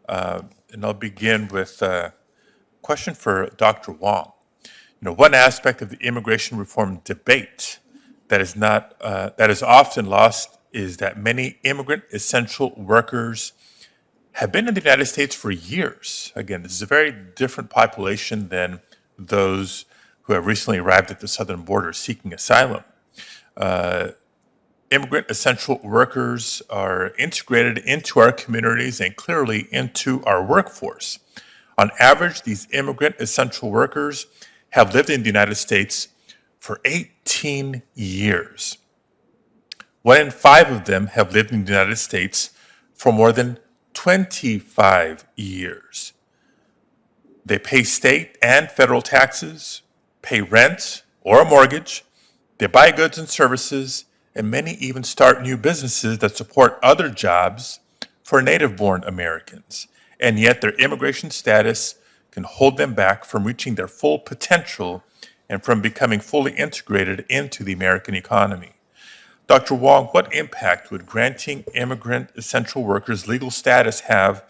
And I'll begin with a question for Dr. Wong. One aspect of the immigration reform debate that is often lost is that many immigrant essential workers have been in the United States for years. Again, this is a very different population than those who have recently arrived at the southern border seeking asylum. Immigrant essential workers are integrated into our communities and clearly into our workforce. On average, these immigrant essential workers have lived in the United States for 18 years. 1 in 5 of them have lived in the United States for more than 25 years. They pay state and federal taxes, pay rent or a mortgage, they buy goods and services, and many even start new businesses that support other jobs for native-born Americans. And yet their immigration status can hold them back from reaching their full potential and from becoming fully integrated into the American economy. Dr. Wong, what impact would granting immigrant essential workers legal status have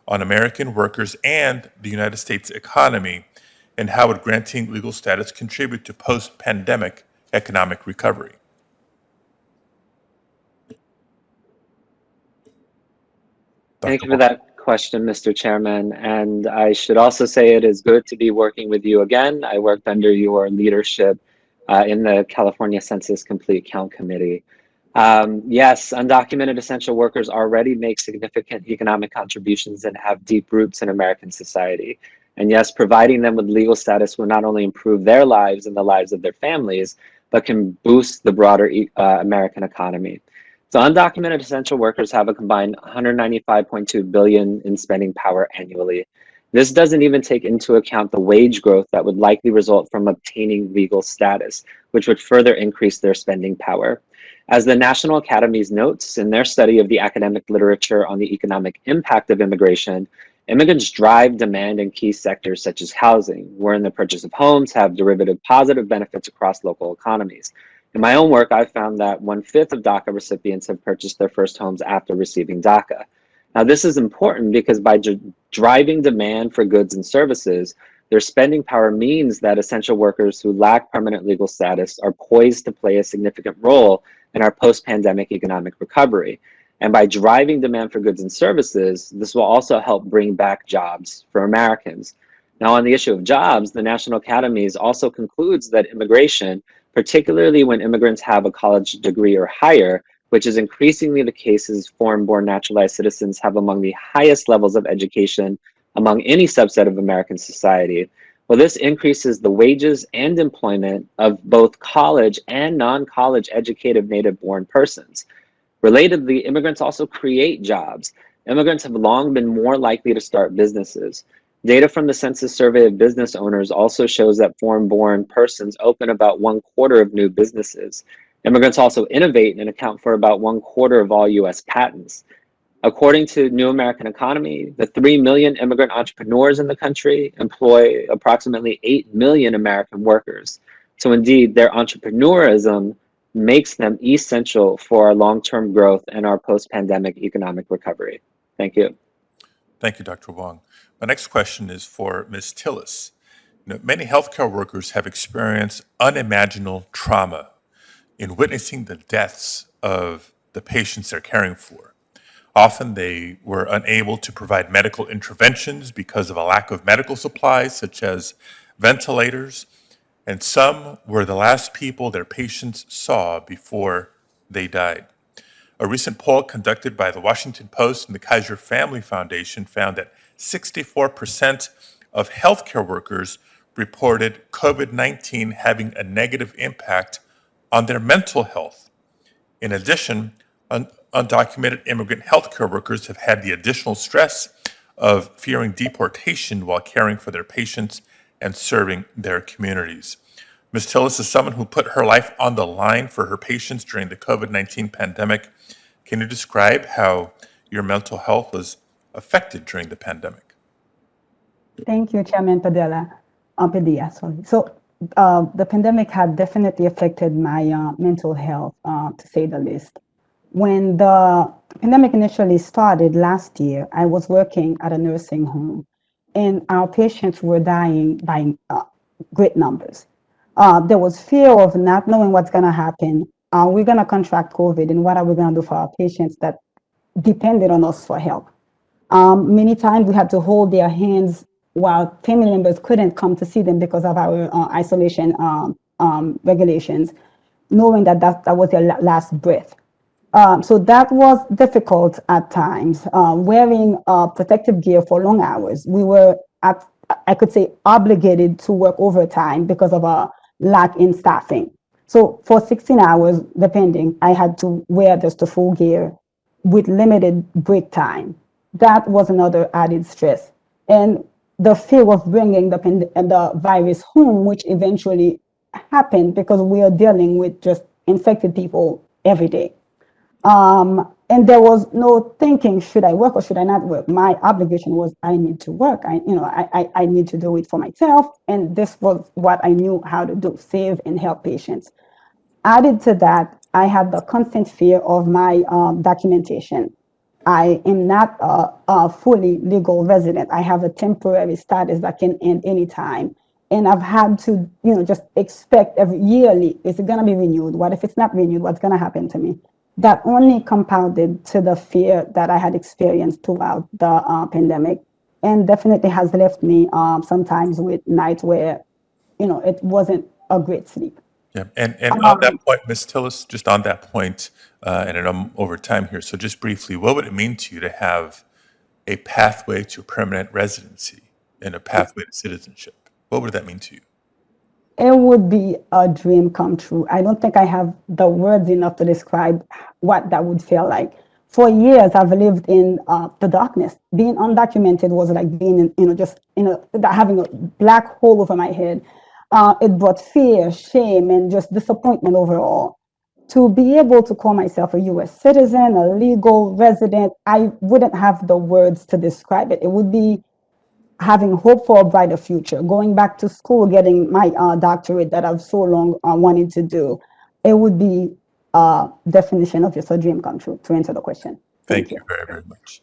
on American workers and the United States economy? And how would granting legal status contribute to post-pandemic economic recovery? Thank Dr. you for Wong. that question, Mr. Chairman. And I should also say it is good to be working with you again. I worked under your leadership in the California Census Complete Count Committee. Yes, undocumented essential workers already make significant economic contributions and have deep roots in American society. And yes, providing them with legal status will not only improve their lives and the lives of their families, but can boost the broader American economy. So undocumented essential workers have a combined 195.2 billion in spending power annually. This doesn't even take into account the wage growth that would likely result from obtaining legal status, which would further increase their spending power. As the National Academies notes in their study of the academic literature on the economic impact of immigration, immigrants drive demand in key sectors such as housing, wherein the purchase of homes have derivative positive benefits across local economies. In my own work, I've found that 1/5 of DACA recipients have purchased their first homes after receiving DACA. Now, this is important because by driving demand for goods and services, their spending power means that essential workers who lack permanent legal status are poised to play a significant role in our post-pandemic economic recovery. And by driving demand for goods and services, this will also help bring back jobs for Americans. Now, on the issue of jobs, the National Academies also concludes that immigration, particularly when immigrants have a college degree or higher, which is increasingly the case as foreign-born naturalized citizens have among the highest levels of education among any subset of American society. Well, this increases the wages and employment of both college and non-college educated native-born persons. Relatedly, immigrants also create jobs. Immigrants have long been more likely to start businesses. Data from the Census Survey of Business Owners also shows that foreign-born persons open about 1/4 of new businesses. Immigrants also innovate and account for about 1/4 of all US patents. According to New American Economy, the 3 million immigrant entrepreneurs in the country employ approximately 8 million American workers. So indeed, their entrepreneurism makes them essential for our long-term growth and our post-pandemic economic recovery. Thank you. Thank you, Dr. Wong. My next question is for Ms. Tillis. Many healthcare workers have experienced unimaginable trauma in witnessing the deaths of the patients they're caring for. Often they were unable to provide medical interventions because of a lack of medical supplies, such as ventilators, and some were the last people their patients saw before they died. A recent poll conducted by the Washington Post and the Kaiser Family Foundation found that 64% of healthcare workers reported COVID-19 having a negative impact on their mental health. In addition, undocumented immigrant healthcare workers have had the additional stress of fearing deportation while caring for their patients and serving their communities. Ms. Tillis is someone who put her life on the line for her patients during the COVID-19 pandemic. Can you describe how your mental health was affected during the pandemic? Thank you, Chairman Padilla. Padilla, sorry. So the pandemic had definitely affected my mental health, to say the least. When the pandemic initially started last year, I was working at a nursing home, and our patients were dying by great numbers. There was fear of not knowing what's going to happen. Are we going to contract COVID, and what are we going to do for our patients that depended on us for help? Many times we had to hold their hands while family members couldn't come to see them because of our isolation regulations, knowing that that was their last breath. So that was difficult at times. Wearing protective gear for long hours, we were, I could say, obligated to work overtime because of a lack in staffing. So for 16 hours, depending, I had to wear just the full gear with limited break time. That was another added stress. And the fear of bringing the virus home, which eventually happened because we are dealing with just infected people every day. And there was no thinking, should I work or should I not work? My obligation was I need to work. I need to do it for myself. And this was what I knew how to do, save and help patients. Added to that, I had the constant fear of my documentation. I am not a fully legal resident. I have a temporary status that can end anytime. And I've had to, just expect every yearly, is it going to be renewed? What if it's not renewed? What's going to happen to me? That only compounded to the fear that I had experienced throughout the pandemic, and definitely has left me sometimes with nights where, it wasn't a great sleep. Yeah, and on that point, Ms. Tillis, just on that point, and I'm over time here, so just briefly, what would it mean to you to have a pathway to permanent residency and a pathway to citizenship? What would that mean to you? It would be a dream come true. I don't think I have the words enough to describe what that would feel like. For years, I've lived in the darkness. Being undocumented was like being in, just having a black hole over my head. It brought fear, shame, and just disappointment overall. To be able to call myself a U.S. citizen, a legal resident, I wouldn't have the words to describe it. It would be having hope for a brighter future, going back to school, getting my doctorate that I've so long wanted to do. It would be a definition of just a dream come true, to answer the question. Thank Thank you you. very, very much.